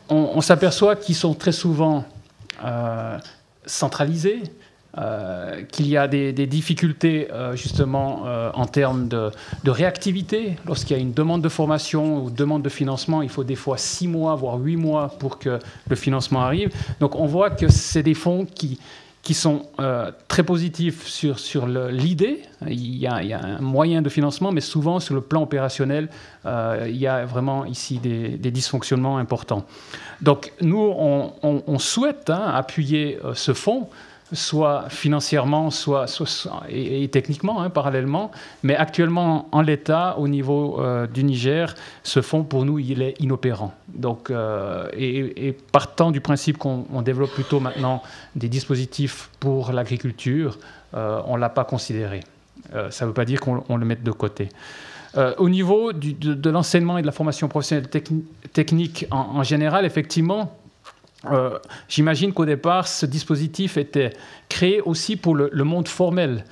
On s'aperçoit qu'ils sont très souvent centralisés, qu'il y a des difficultés justement en termes de réactivité. Lorsqu'il y a une demande de formation ou demande de financement, il faut des fois 6 mois, voire 8 mois pour que le financement arrive. Donc on voit que c'est des fonds qui sont très positifs sur l'idée. Il y a un moyen de financement, mais souvent sur le plan opérationnel, il y a vraiment ici des dysfonctionnements importants. Donc nous, on souhaite appuyer ce fonds, soit financièrement, soit et techniquement, parallèlement. Mais actuellement, en l'état, au niveau du Niger, ce fonds, pour nous, il est inopérant. Donc, et partant du principe qu'on développe plutôt maintenant des dispositifs pour l'agriculture, on ne l'a pas considéré. Ça ne veut pas dire qu'on le mette de côté. Au niveau de l'enseignement et de la formation professionnelle technique en général, effectivement, j'imagine qu'au départ, ce dispositif était créé aussi pour le monde formel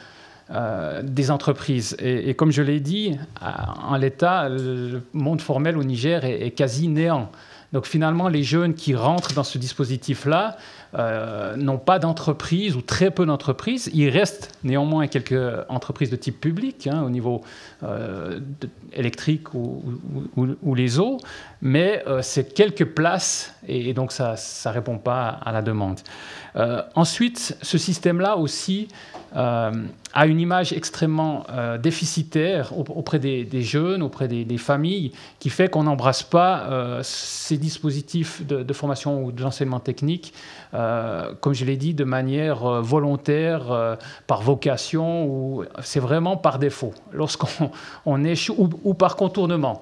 des entreprises. Et comme je l'ai dit, en l'état, le monde formel au Niger est quasi néant. Donc finalement, les jeunes qui rentrent dans ce dispositif-là n'ont pas d'entreprise ou très peu d'entreprises. Il reste néanmoins quelques entreprises de type public, au niveau électrique ou les eaux, mais c'est quelques places et donc ça ne répond pas à la demande. Ensuite, ce système-là aussi a une image extrêmement déficitaire auprès des jeunes, auprès des familles, qui fait qu'on n'embrasse pas ces dispositifs de formation ou d'enseignement technique, comme je l'ai dit, de manière volontaire, par vocation, ou c'est vraiment par défaut, lorsqu'on échoue, ou par contournement.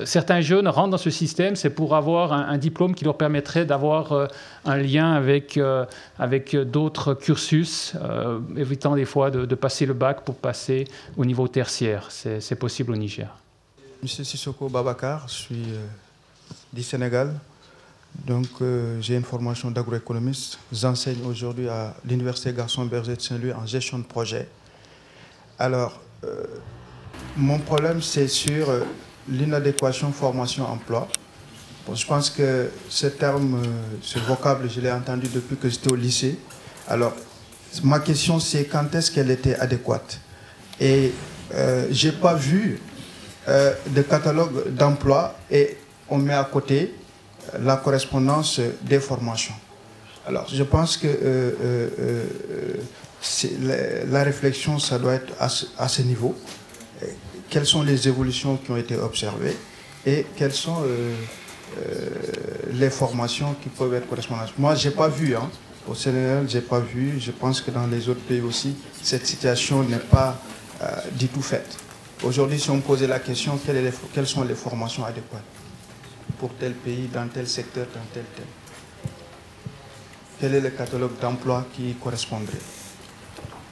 Certains jeunes rentrent dans ce système, c'est pour avoir un diplôme qui leur permettrait d'avoir un lien avec d'autres cursus, évitant des fois de passer le bac pour passer au niveau tertiaire. C'est possible au Niger. Monsieur Sissoko Babacar, je suis du Sénégal. Donc, j'ai une formation d'agroéconomiste. J'enseigne aujourd'hui à l'Université Gaston Berger de Saint-Louis en gestion de projet. Alors, mon problème, c'est sur l'inadéquation formation-emploi. Bon, je pense que ce terme, ce vocable, je l'ai entendu depuis que j'étais au lycée. Alors, ma question, c'est quand est-ce qu'elle était adéquate? Et je n'ai pas vu de catalogue d'emploi et on met à côté la correspondance des formations. Alors, je pense que la réflexion, ça doit être à ce niveau. Quelles sont les évolutions qui ont été observées et quelles sont les formations qui peuvent être correspondantes. Moi, je n'ai pas vu, au Sénégal, je n'ai pas vu. Je pense que dans les autres pays aussi, cette situation n'est pas du tout faite. Aujourd'hui, si on me posait la question, quelles sont les formations adéquates pour tel pays, dans tel secteur, dans tel. Quel est le catalogue d'emploi qui correspondrait?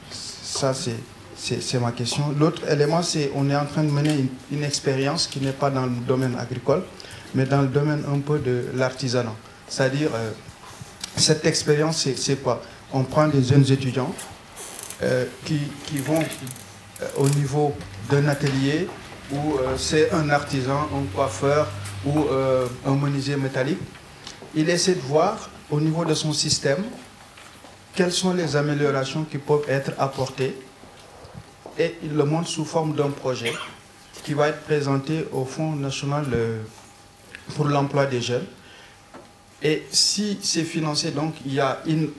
Ça, c'est ma question. L'autre élément, c'est qu'on est en train de mener une expérience qui n'est pas dans le domaine agricole, mais dans le domaine un peu de l'artisanat. C'est-à-dire, cette expérience, c'est quoi? On prend des jeunes étudiants qui vont au niveau d'un atelier où c'est un artisan, un coiffeur ou un menuisier métallique. Il essaie de voir au niveau de son système quelles sont les améliorations qui peuvent être apportées et il le montre sous forme d'un projet qui va être présenté au Fonds national pour l'emploi des jeunes. Et si c'est financé, donc il y a une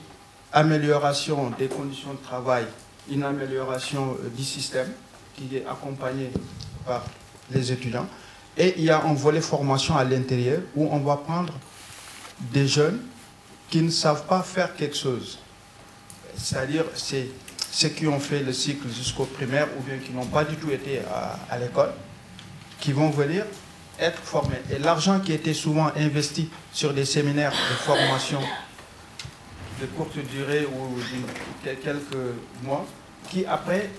amélioration des conditions de travail, une amélioration du système qui est accompagné par les étudiants. Et il y a un volet formation à l'intérieur où on va prendre des jeunes qui ne savent pas faire quelque chose. C'est-à-dire, c'est ceux qui ont fait le cycle jusqu'au primaire ou bien qui n'ont pas du tout été à l'école, qui vont venir être formés. Et l'argent qui était souvent investi sur des séminaires de formation de courte durée ou de quelques mois, qui après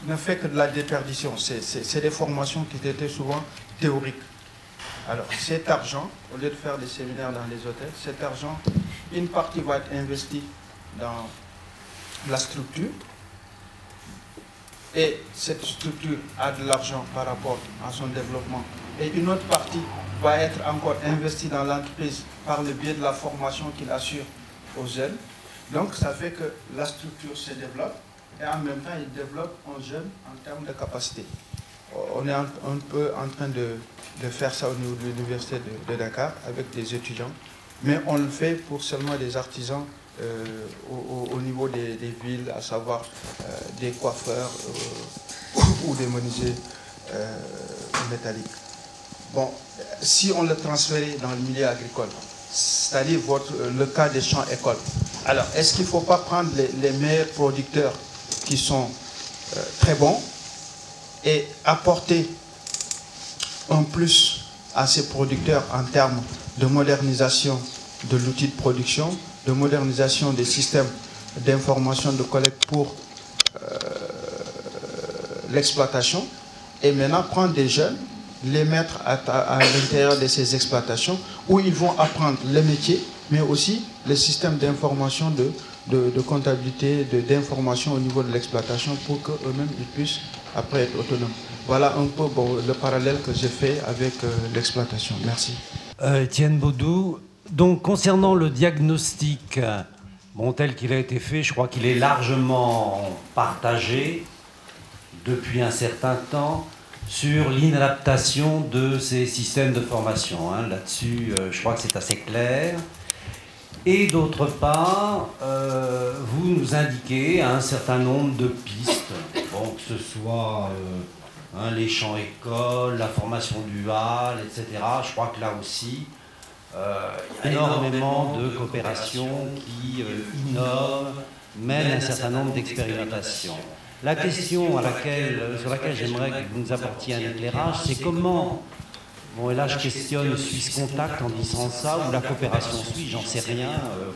ne fait que de la déperdition. C'est des formations qui étaient souvent théoriques. Alors cet argent, au lieu de faire des séminaires dans les hôtels, cet argent, une partie va être investie dans la structure. Et cette structure a de l'argent par rapport à son développement. Et une autre partie va être encore investie dans l'entreprise par le biais de la formation qu'il assure aux jeunes. Donc ça fait que la structure se développe et en même temps il développe un jeune en termes de capacité. On est un peu en train de faire ça au niveau de l'université de Dakar avec des étudiants, mais on le fait pour seulement des artisans au niveau des villes, à savoir des coiffeurs ou des menuisiers métalliques. Bon, si on le transférait dans le milieu agricole, c'est-à-dire le cas des champs-écoles, alors est-ce qu'il ne faut pas prendre les meilleurs producteurs qui sont très bons et apporter un plus à ces producteurs en termes de modernisation de l'outil de production, de modernisation des systèmes d'information de collecte pour l'exploitation, et maintenant prendre des jeunes, les mettre à l'intérieur de ces exploitations où ils vont apprendre le métier, mais aussi les systèmes d'information de comptabilité, d'information au niveau de l'exploitation pour qu'eux-mêmes ils puissent après être autonomes. Voilà un peu le parallèle que j'ai fait avec l'exploitation. Merci. Étienne Baudou, donc concernant le diagnostic bon, tel qu'il a été fait, je crois qu'il est largement partagé depuis un certain temps sur l'inadaptation de ces systèmes de formation. Hein. Là-dessus, je crois que c'est assez clair. Et d'autre part, vous nous indiquez un certain nombre de pistes, bon, que ce soit les champs écoles, la formation duale, etc. Je crois que là aussi, il y a énormément de coopérations qui innovent, mènent un certain nombre d'expérimentations. La question sur laquelle j'aimerais que vous nous apportiez un éclairage, c'est comment... Bon, et là, je questionne Suisse Contact en disant ça, ou la coopération suisse, j'en sais rien,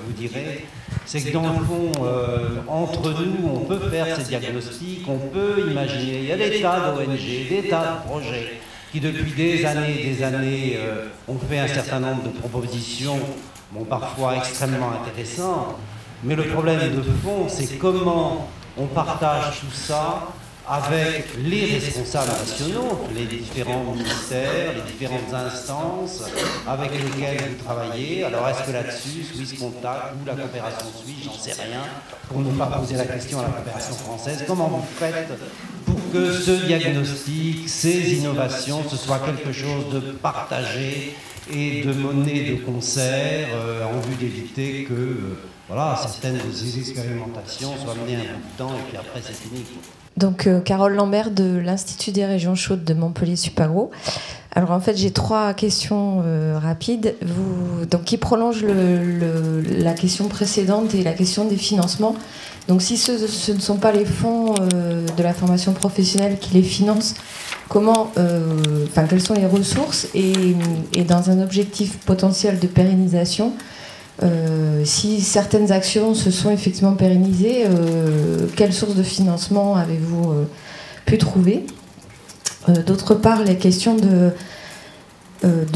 vous direz. C'est que dans le fond, entre nous, on peut faire ces diagnostics, on peut imaginer. Il y a des tas d'ONG, des tas de projets qui, depuis des années, ont fait un certain nombre de propositions, bon, parfois extrêmement intéressantes. Mais le problème de fond, c'est comment on partage tout ça avec les responsables nationaux, les différents ministères, les différentes instances avec lesquelles vous travaillez. Alors est-ce que là-dessus, Suisse Contact ou la coopération suisse, j'en sais rien, pour ne pas poser la question à la coopération française, comment vous faites pour que ce diagnostic, ces innovations, ce soit quelque chose de partagé et de mené de concert en vue d'éviter que voilà, certaines de ces expérimentations soient menées un bout de temps et puis après c'est fini. Donc, Carole Lambert de l'Institut des régions chaudes de Montpellier-Supagro. Alors, en fait, j'ai 3 questions rapides donc, qui prolongent la question précédente et la question des financements. Donc, si ce ne sont pas les fonds de la formation professionnelle qui les financent, quelles sont les ressources et dans un objectif potentiel de pérennisation, si certaines actions se sont effectivement pérennisées, quelles sources de financement avez-vous pu trouver? D'autre part, les questions de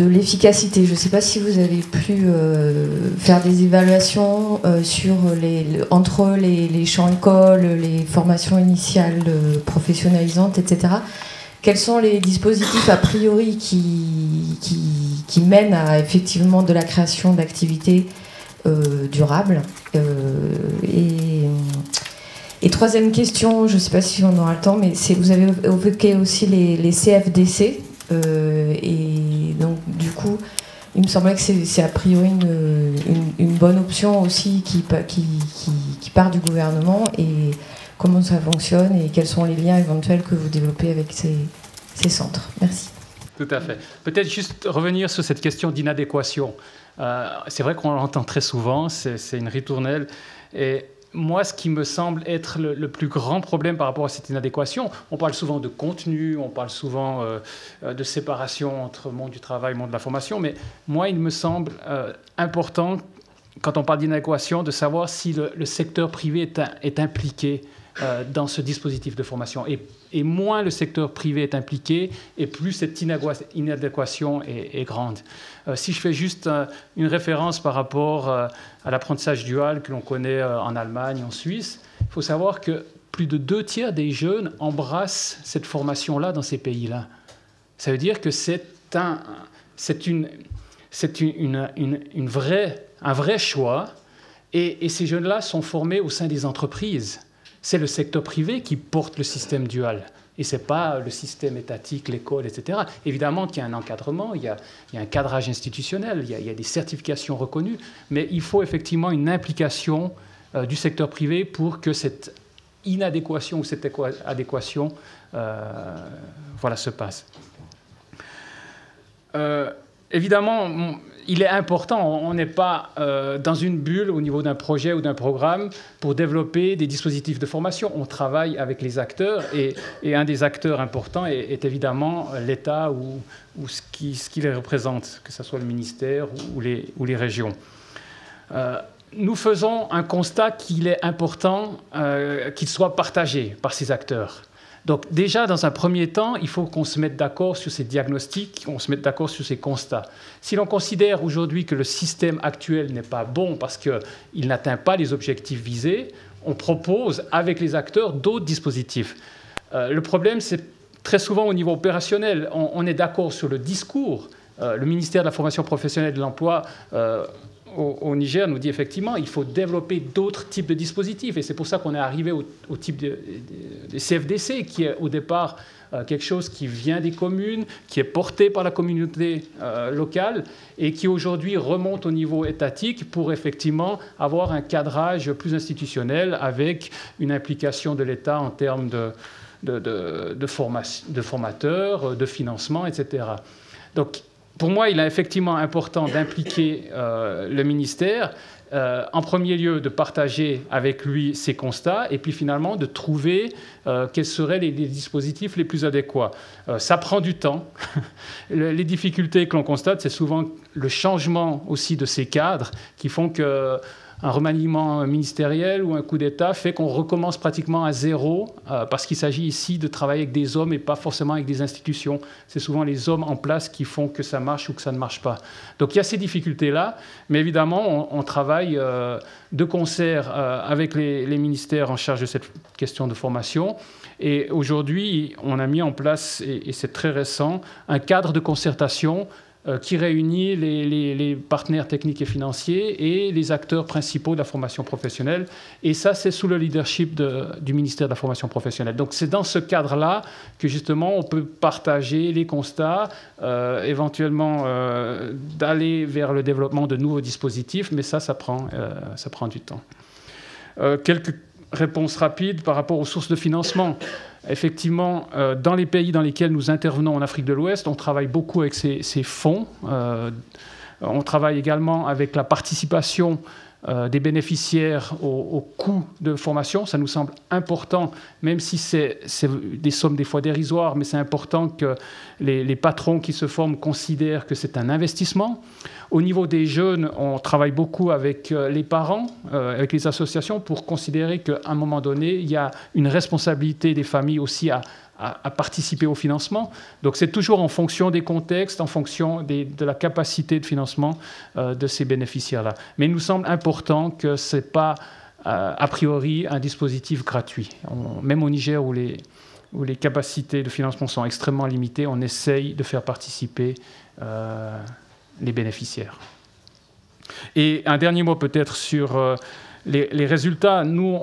l'efficacité. Je ne sais pas si vous avez pu faire des évaluations entre les champs écoles, les formations initiales professionnalisantes, etc. Quels sont les dispositifs a priori qui mènent à effectivement de la création d'activités durables et troisième question, je ne sais pas si on aura le temps, mais vous avez évoqué aussi les CFDC et donc du coup il me semblait que c'est a priori une bonne option aussi qui part du gouvernement, et comment ça fonctionne et quels sont les liens éventuels que vous développez avec ces centres. Merci. Tout à fait. Peut-être juste revenir sur cette question d'inadéquation. C'est vrai qu'on l'entend très souvent, c'est une ritournelle. Et moi, ce qui me semble être le plus grand problème par rapport à cette inadéquation, on parle souvent de contenu, on parle souvent de séparation entre monde du travail et monde de la formation, mais moi, il me semble important, quand on parle d'inadéquation, de savoir si le secteur privé est impliqué dans ce dispositif de formation. Et moins le secteur privé est impliqué, et plus cette inadéquation est grande. Si je fais juste une référence par rapport à l'apprentissage dual que l'on connaît en Allemagne, en Suisse, il faut savoir que plus de 2/3 des jeunes embrassent cette formation-là dans ces pays-là. Ça veut dire que c'est un vrai choix, et ces jeunes-là sont formés au sein des entreprises. C'est le secteur privé qui porte le système dual. Et ce n'est pas le système étatique, l'école, etc. Évidemment qu'il y a un encadrement, il y a un cadrage institutionnel, il y a des certifications reconnues, mais il faut effectivement une implication du secteur privé pour que cette inadéquation ou cette adéquation se passe. Évidemment, il est important, on n'est pas dans une bulle au niveau d'un projet ou d'un programme pour développer des dispositifs de formation. On travaille avec les acteurs, et un des acteurs importants est évidemment l'État ou ce qui les représente, que ce soit le ministère ou les régions. Nous faisons un constat qu'il est important qu'il soit partagé par ces acteurs. Donc déjà, dans un premier temps, il faut qu'on se mette d'accord sur ces diagnostics, qu'on se mette d'accord sur ces constats. Si l'on considère aujourd'hui que le système actuel n'est pas bon parce qu'il n'atteint pas les objectifs visés, on propose avec les acteurs d'autres dispositifs. Le problème, c'est très souvent au niveau opérationnel. On est d'accord sur le discours. Le ministère de la formation professionnelle et de l'emploi au Niger nous dit effectivement il faut développer d'autres types de dispositifs. Et c'est pour ça qu'on est arrivé au type des CFDC, qui est au départ quelque chose qui vient des communes, qui est porté par la communauté locale et qui aujourd'hui remonte au niveau étatique pour effectivement avoir un cadrage plus institutionnel avec une implication de l'État en termes de formateurs, de financement, etc. Donc, pour moi, il est effectivement important d'impliquer le ministère, en premier lieu de partager avec lui ses constats et puis finalement de trouver quels seraient les dispositifs les plus adéquats. Ça prend du temps. Les difficultés que l'on constate, c'est souvent le changement aussi de ces cadres qui font que un remaniement ministériel ou un coup d'État fait qu'on recommence pratiquement à zéro parce qu'il s'agit ici de travailler avec des hommes et pas forcément avec des institutions. C'est souvent les hommes en place qui font que ça marche ou que ça ne marche pas. Donc il y a ces difficultés-là, mais évidemment on travaille de concert avec les ministères en charge de cette question de formation. Et aujourd'hui, on a mis en place, et c'est très récent, un cadre de concertation qui réunit les partenaires techniques et financiers et les acteurs principaux de la formation professionnelle. Et ça, c'est sous le leadership du ministère de la formation professionnelle. Donc c'est dans ce cadre-là que justement on peut partager les constats, éventuellement d'aller vers le développement de nouveaux dispositifs, mais ça prend du temps. Quelques réponses rapides par rapport aux sources de financement. Effectivement, dans les pays dans lesquels nous intervenons en Afrique de l'Ouest, on travaille beaucoup avec ces fonds. On travaille également avec la participation des bénéficiaires au coût de formation. Ça nous semble important, même si c'est des sommes des fois dérisoires, mais c'est important que les patrons qui se forment considèrent que c'est un investissement. Au niveau des jeunes, on travaille beaucoup avec les parents, avec les associations, pour considérer qu'à un moment donné, il y a une responsabilité des familles aussi à participer au financement. Donc c'est toujours en fonction des contextes, en fonction de la capacité de financement de ces bénéficiaires-là. Mais il nous semble important que ce n'est pas a priori un dispositif gratuit. Même au Niger, où les capacités de financement sont extrêmement limitées, on essaye de faire participer les bénéficiaires. Et un dernier mot peut-être sur les résultats. Nous,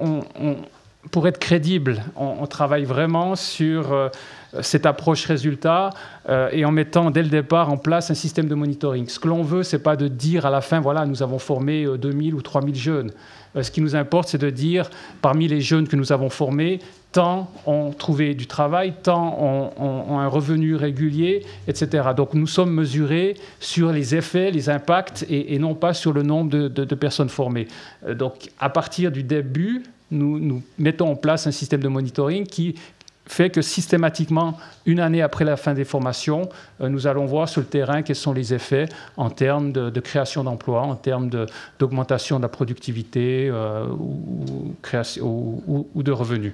pour être crédible, on travaille vraiment sur cette approche résultat et en mettant dès le départ en place un système de monitoring. Ce que l'on veut, ce n'est pas de dire à la fin, voilà, nous avons formé 2000 ou 3000 jeunes. Ce qui nous importe, c'est de dire, parmi les jeunes que nous avons formés, tant ont trouvé du travail, tant ont un revenu régulier, etc. Donc nous sommes mesurés sur les effets, les impacts, et non pas sur le nombre de personnes formées. Donc à partir du début, nous mettons en place un système de monitoring qui fait que systématiquement, une année après la fin des formations, nous allons voir sur le terrain quels sont les effets en termes de création d'emplois, en termes d'augmentation de la productivité ou de revenus.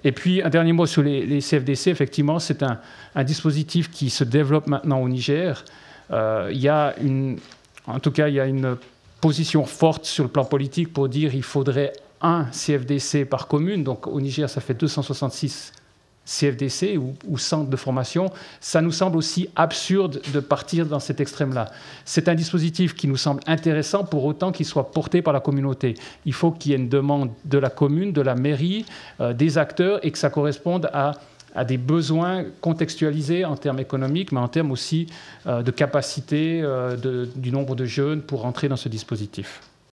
Et puis, un dernier mot sur les CFDC. Effectivement, c'est un dispositif qui se développe maintenant au Niger. Il y a une position forte sur le plan politique pour dire qu'il faudrait un CFDC par commune. Donc, au Niger, ça fait 266 CFDC ou centres de formation. Ça nous semble aussi absurde de partir dans cet extrême-là. C'est un dispositif qui nous semble intéressant pour autant qu'il soit porté par la communauté. Il faut qu'il y ait une demande de la commune, de la mairie, des acteurs, et que ça corresponde à des besoins contextualisés en termes économiques, mais en termes aussi de capacité du nombre de jeunes pour entrer dans ce dispositif.